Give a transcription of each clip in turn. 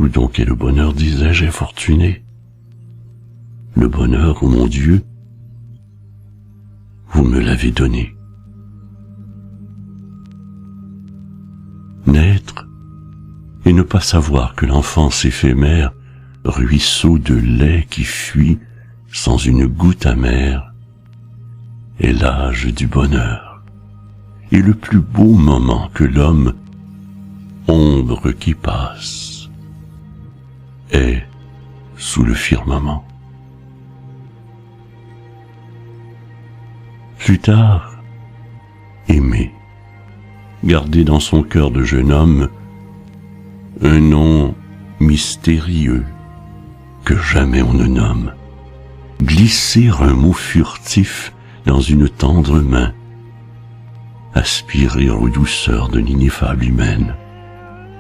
Où donc est le bonheur, disais-je, infortuné? Le bonheur, ô mon Dieu, vous me l'avez donné. Naître et ne pas savoir que l'enfance éphémère, ruisseau de lait qui fuit sans une goutte amère, est l'âge du bonheur, et le plus beau moment que l'homme, ombre qui passe, est sous le firmament. Plus tard, aimer, garder dans son cœur de jeune homme un nom mystérieux que jamais on ne nomme, glisser un mot furtif dans une tendre main, aspirer aux douceurs de l'ineffable humaine,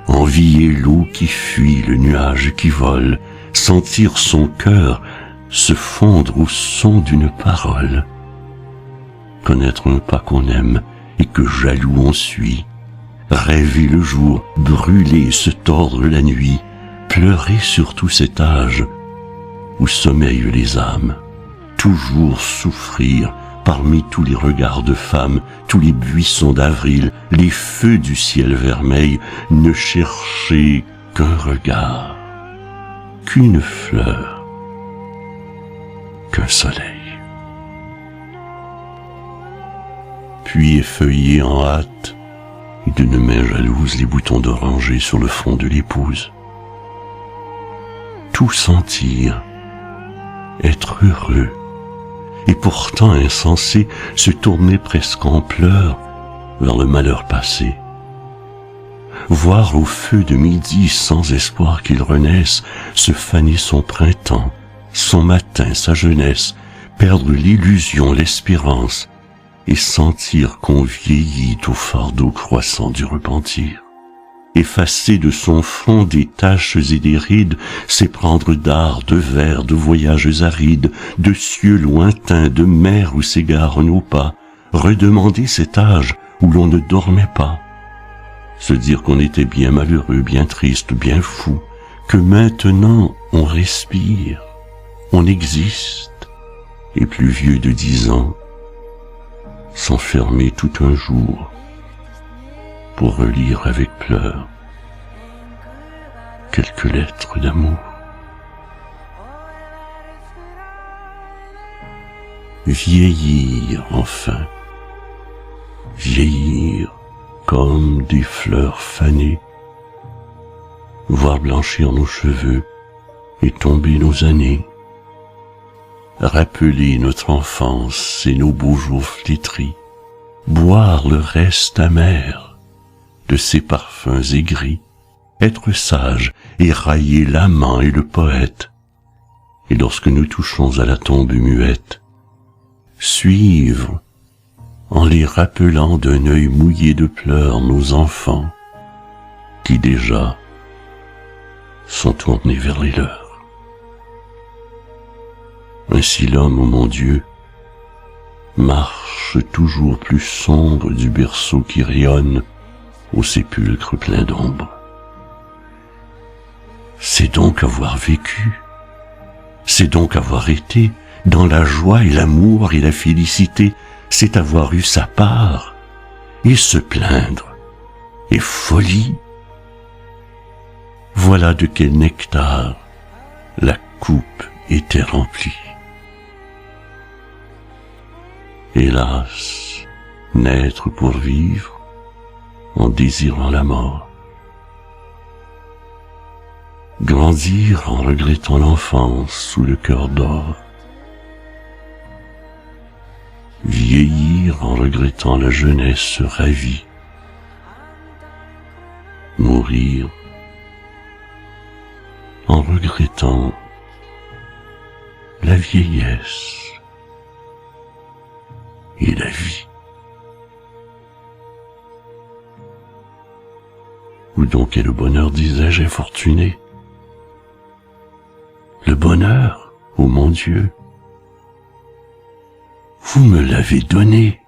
envier l'eau qui fuit, le nuage qui vole, sentir son cœur se fondre au son d'une parole, connaître un pas qu'on aime et que jaloux on suit, rêver le jour, brûler, se tordre la nuit, pleurer sur tout cet âge où sommeillent les âmes, toujours souffrir parmi tous les regards de femmes, tous les buissons d'avril, les feux du ciel vermeil, ne chercher qu'un regard, qu'une fleur, qu'un soleil. Puis effeuiller en hâte, et d'une main jalouse les boutons d'oranger sur le front de l'épouse. Tout sentir, être heureux, et pourtant insensé, se tourner presque en pleurs vers le malheur passé. Voir au feu de midi, sans espoir qu'il renaisse, se faner son printemps, son matin, sa jeunesse, perdre l'illusion, l'espérance, et sentir qu'on vieillit au fardeau croissant du repentir. Effacer de son front des taches et des rides, s'éprendre d'art, de vers, de voyages arides, de cieux lointains, de mers où s'égarent nos pas, redemander cet âge où l'on ne dormait pas, se dire qu'on était bien malheureux, bien triste, bien fou, que maintenant on respire, on existe, et plus vieux de 10 ans, s'enfermer tout un jour pour relire avec pleurs quelques lettres d'amour. Vieillir enfin, vieillir comme des fleurs fanées, voir blanchir nos cheveux et tomber nos années, rappeler notre enfance et nos beaux jours flétris, boire le reste amer de ces parfums aigris, être sage et railler l'amant et le poète, et lorsque nous touchons à la tombe muette, suivre, en les rappelant d'un œil mouillé de pleurs, nos enfants, qui déjà sont tournés vers les leurs. Ainsi l'homme, ô mon Dieu, marche toujours plus sombre du berceau qui rayonne au sépulcre plein d'ombre. C'est donc avoir vécu, c'est donc avoir été dans la joie et l'amour et la félicité, c'est avoir eu sa part, et se plaindre est folie. Voilà de quel nectar la coupe était remplie. Hélas, naître pour vivre en désirant la mort. Grandir en regrettant l'enfance sous le cœur d'or. Vieillir en regrettant la jeunesse ravie. Mourir en regrettant la vieillesse et la vie. Où donc est le bonheur, disais-je, infortuné? Le bonheur, ô mon Dieu, vous me l'avez donné.